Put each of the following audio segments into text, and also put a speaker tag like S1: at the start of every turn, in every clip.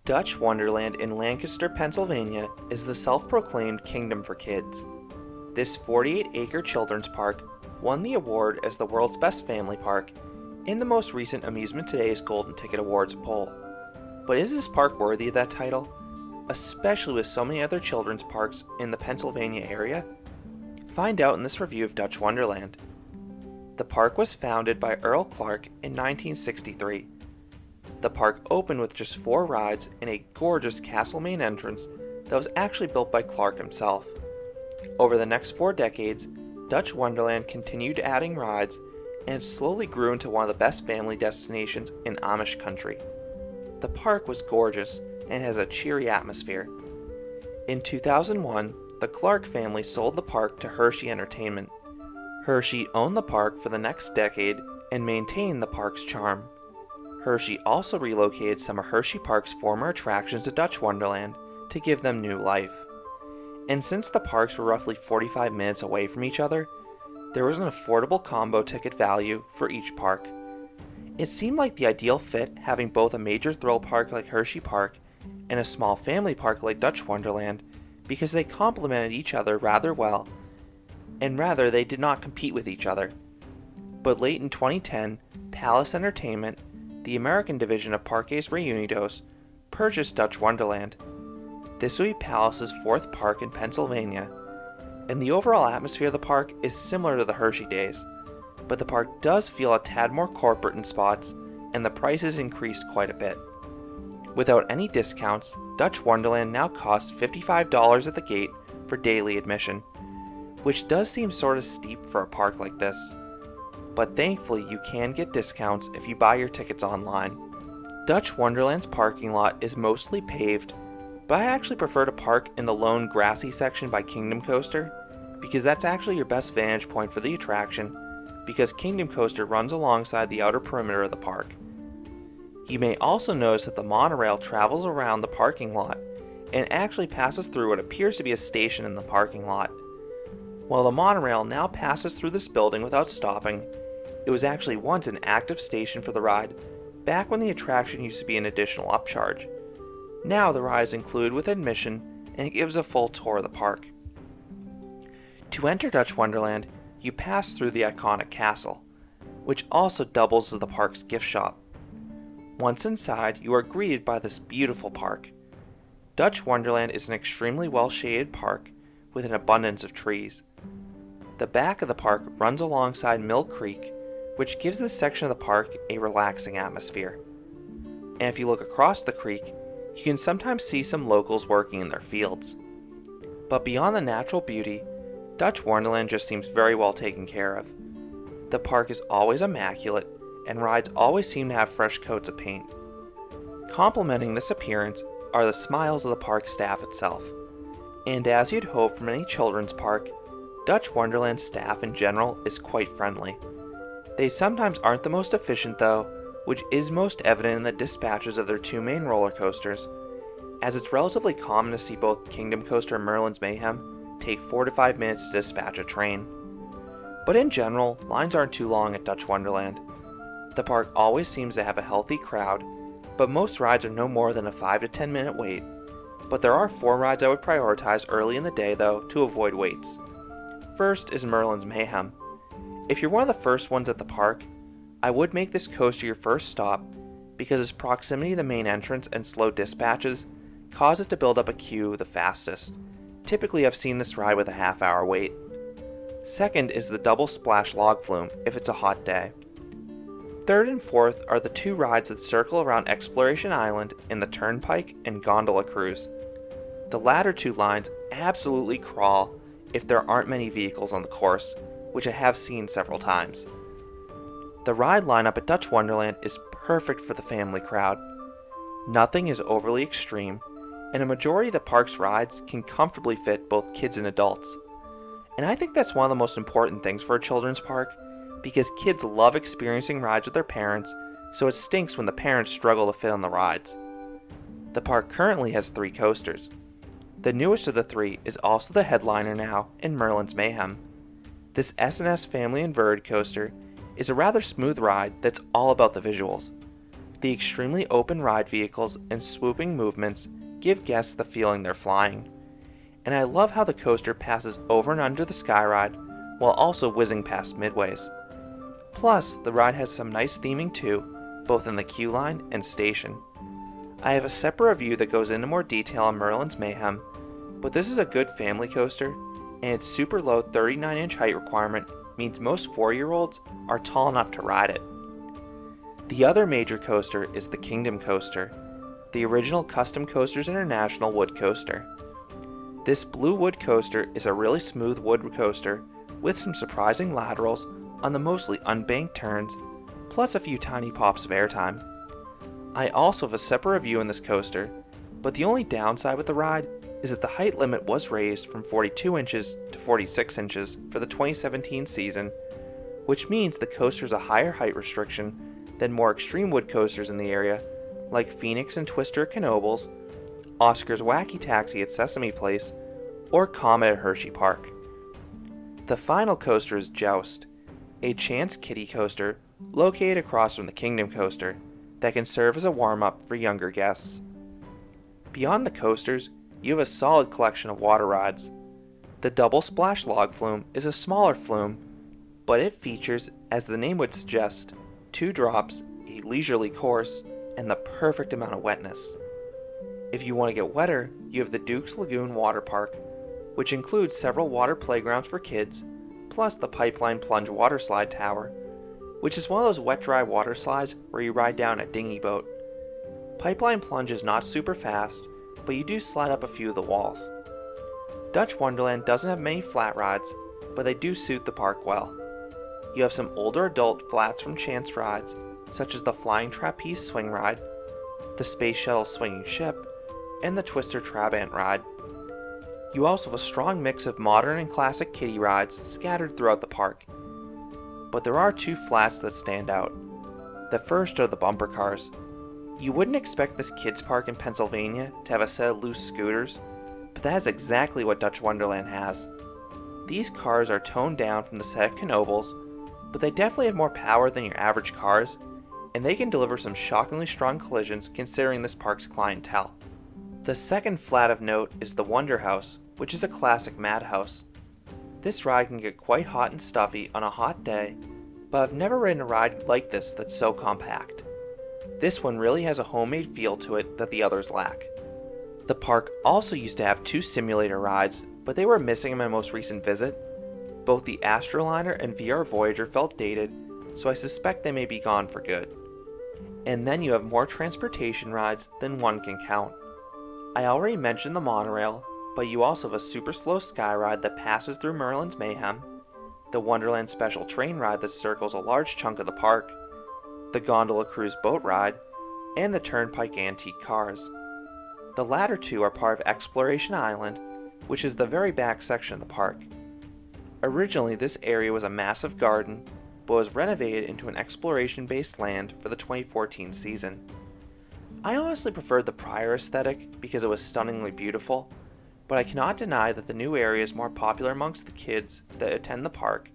S1: Dutch Wonderland in Lancaster, Pennsylvania is the self-proclaimed kingdom for kids. This 48-acre children's park won the award as the world's best family park in the most recent Amusement Today's Golden Ticket Awards poll. But is this park worthy of that title, especially with so many other children's parks in the Pennsylvania area? Find out in this review of Dutch Wonderland. The park was founded by Earl Clark in 1963. The park opened with just 4 rides and a gorgeous castle main entrance that was actually built by Clark himself. Over the next 4 decades, Dutch Wonderland continued adding rides and slowly grew into one of the best family destinations in Amish country. The park was gorgeous and has a cheery atmosphere. In 2001, the Clark family sold the park to Hershey Entertainment. Hershey owned the park for the next decade and maintained the park's charm. Hershey also relocated some of Hershey Park's former attractions to Dutch Wonderland to give them new life. And since the parks were roughly 45 minutes away from each other, there was an affordable combo ticket value for each park. It seemed like the ideal fit having both a major thrill park like Hershey Park and a small family park like Dutch Wonderland because they complemented each other rather well, and rather they did not compete with each other. But late in 2010, Palace Entertainment, the American division of Parques Reunidos, purchased Dutch Wonderland. This will be Palace's 4th park in Pennsylvania, and the overall atmosphere of the park is similar to the Hershey days, but the park does feel a tad more corporate in spots, and the prices increased quite a bit. Without any discounts, Dutch Wonderland now costs $55 at the gate for daily admission, which does seem sort of steep for a park like this. But thankfully you can get discounts if you buy your tickets online. Dutch Wonderland's parking lot is mostly paved, but I actually prefer to park in the lone grassy section by Kingdom Coaster, because that's actually your best vantage point for the attraction, because Kingdom Coaster runs alongside the outer perimeter of the park. You may also notice that the monorail travels around the parking lot and actually passes through what appears to be a station in the parking lot. While the monorail now passes through this building without stopping, it was actually once an active station for the ride, back when the attraction used to be an additional upcharge. Now the ride is included with admission, and it gives a full tour of the park. To enter Dutch Wonderland, you pass through the iconic castle, which also doubles as the park's gift shop. Once inside, you are greeted by this beautiful park. Dutch Wonderland is an extremely well-shaded park with an abundance of trees. The back of the park runs alongside Mill Creek, which gives this section of the park a relaxing atmosphere. And if you look across the creek, you can sometimes see some locals working in their fields. But beyond the natural beauty, Dutch Wonderland just seems very well taken care of. The park is always immaculate, and rides always seem to have fresh coats of paint. Complementing this appearance are the smiles of the park staff itself. And as you'd hope from any children's park, Dutch Wonderland staff in general is quite friendly. They sometimes aren't the most efficient though, which is most evident in the dispatches of their 2 main roller coasters, as it's relatively common to see both Kingdom Coaster and Merlin's Mayhem take 4 to 5 minutes to dispatch a train. But in general, lines aren't too long at Dutch Wonderland. The park always seems to have a healthy crowd, but most rides are no more than a 5 to 10 minute wait. But there are 4 rides I would prioritize early in the day though to avoid waits. First is Merlin's Mayhem. If you're one of the first ones at the park, I would make this coaster your first stop because its proximity to the main entrance and slow dispatches cause it to build up a queue the fastest. Typically I've seen this ride with a half-hour wait. Second is the Double Splash Log Flume if it's a hot day. Third and fourth are the 2 rides that circle around Exploration Island in the Turnpike and Gondola Cruise. The latter 2 lines absolutely crawl if there aren't many vehicles on the course, which I have seen several times. The ride lineup at Dutch Wonderland is perfect for the family crowd. Nothing is overly extreme, and a majority of the park's rides can comfortably fit both kids and adults. And I think that's one of the most important things for a children's park, because kids love experiencing rides with their parents, so it stinks when the parents struggle to fit on the rides. The park currently has 3 coasters. The newest of the 3 is also the headliner now in Merlin's Mayhem. This S&S Family Inverted coaster is a rather smooth ride that's all about the visuals. The extremely open ride vehicles and swooping movements give guests the feeling they're flying. And I love how the coaster passes over and under the Skyride while also whizzing past midways. Plus, the ride has some nice theming too, both in the queue line and station. I have a separate review that goes into more detail on Merlin's Mayhem, but this is a good family coaster, and its super low 39-inch height requirement means most 4-year-olds are tall enough to ride it. The other major coaster is the Kingdom Coaster, the original Custom Coasters International wood coaster. This blue wood coaster is a really smooth wood coaster with some surprising laterals on the mostly unbanked turns, plus a few tiny pops of airtime. I also have a separate review in this coaster, but the only downside with the ride is that the height limit was raised from 42 inches to 46 inches for the 2017 season, which means the coaster is a higher height restriction than more extreme wood coasters in the area, like Phoenix and Twister at Knoebels, Oscar's Wacky Taxi at Sesame Place, or Comet at Hershey Park. The final coaster is Joust, a chance kiddie coaster located across from the Kingdom Coaster that can serve as a warm-up for younger guests. Beyond the coasters, you have a solid collection of water rides. The Double Splash Log Flume is a smaller flume, but it features, as the name would suggest, 2 drops, a leisurely course, and the perfect amount of wetness. If you want to get wetter, you have the Duke's Lagoon Water Park, which includes several water playgrounds for kids, plus the Pipeline Plunge Water Slide Tower, which is one of those wet-dry water slides where you ride down a dinghy boat. Pipeline Plunge is not super fast, but you do slide up a few of the walls. Dutch Wonderland doesn't have many flat rides, but they do suit the park well. You have some older adult flats from chance rides, such as the Flying Trapeze Swing Ride, the Space Shuttle Swinging Ship, and the Twister Trabant Ride. You also have a strong mix of modern and classic kiddie rides scattered throughout the park. But there are 2 flats that stand out. The first are the bumper cars. You wouldn't expect this kids park in Pennsylvania to have a set of loose scooters, but that is exactly what Dutch Wonderland has. These cars are toned down from the set at Knoebels, but they definitely have more power than your average cars, and they can deliver some shockingly strong collisions considering this park's clientele. The second flat of note is the Wonder House, which is a classic madhouse. This ride can get quite hot and stuffy on a hot day, but I've never ridden a ride like this that's so compact. This one really has a homemade feel to it that the others lack. The park also used to have 2 simulator rides, but they were missing in my most recent visit. Both the Astroliner and VR Voyager felt dated, so I suspect they may be gone for good. And then you have more transportation rides than one can count. I already mentioned the monorail, but you also have a super slow sky ride that passes through Merlin's Mayhem, the Wonderland Special Train ride that circles a large chunk of the park, the Gondola Cruise boat ride, and the Turnpike Antique Cars. The latter 2 are part of Exploration Island, which is the very back section of the park. Originally, this area was a massive garden, but was renovated into an exploration-based land for the 2014 season. I honestly preferred the prior aesthetic because it was stunningly beautiful, but I cannot deny that the new area is more popular amongst the kids that attend the park.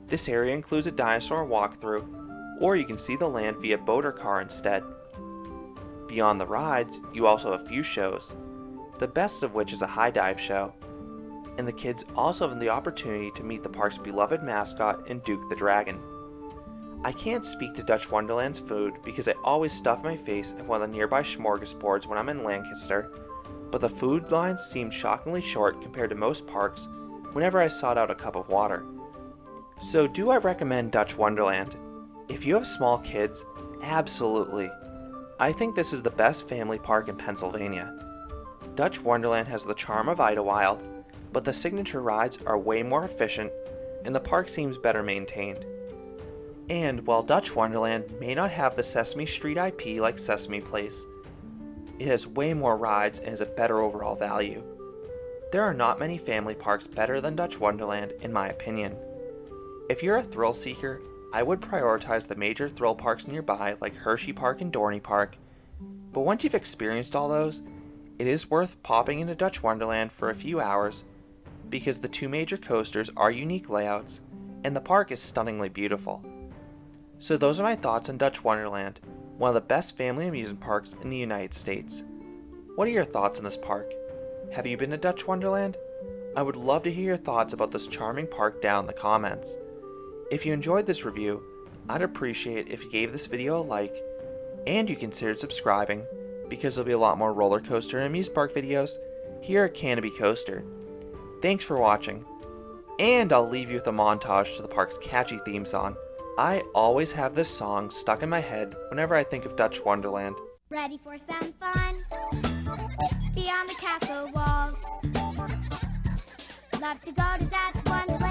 S1: This area includes a dinosaur walkthrough, or you can see the land via boat or car instead. Beyond the rides, you also have a few shows, the best of which is a high dive show, and the kids also have the opportunity to meet the park's beloved mascot in Duke the Dragon. I can't speak to Dutch Wonderland's food because I always stuff my face at one of the nearby smorgasbords when I'm in Lancaster, but the food lines seemed shockingly short compared to most parks whenever I sought out a cup of water. So do I recommend Dutch Wonderland? If you have small kids, absolutely. I think this is the best family park in Pennsylvania. Dutch Wonderland has the charm of Idlewild, but the signature rides are way more efficient and the park seems better maintained. And while Dutch Wonderland may not have the Sesame Street IP like Sesame Place, it has way more rides and is a better overall value. There are not many family parks better than Dutch Wonderland in my opinion. If you're a thrill seeker, I would prioritize the major thrill parks nearby like Hershey Park and Dorney Park, but once you've experienced all those, it is worth popping into Dutch Wonderland for a few hours because the 2 major coasters are unique layouts and the park is stunningly beautiful. So those are my thoughts on Dutch Wonderland. one of the best family amusement parks in the United States. What are your thoughts on this park? Have you been to Dutch Wonderland? I would love to hear your thoughts about this charming park down in the comments. If you enjoyed this review, I'd appreciate if you gave this video a like and you considered subscribing, because there'll be a lot more roller coaster and amusement park videos here at Canopy Coaster. Thanks for watching, and I'll leave you with a montage to the park's catchy theme song. I always have this song stuck in my head whenever I think of Dutch Wonderland.
S2: Ready for some fun? Beyond the castle walls. Love to go to Dutch Wonderland.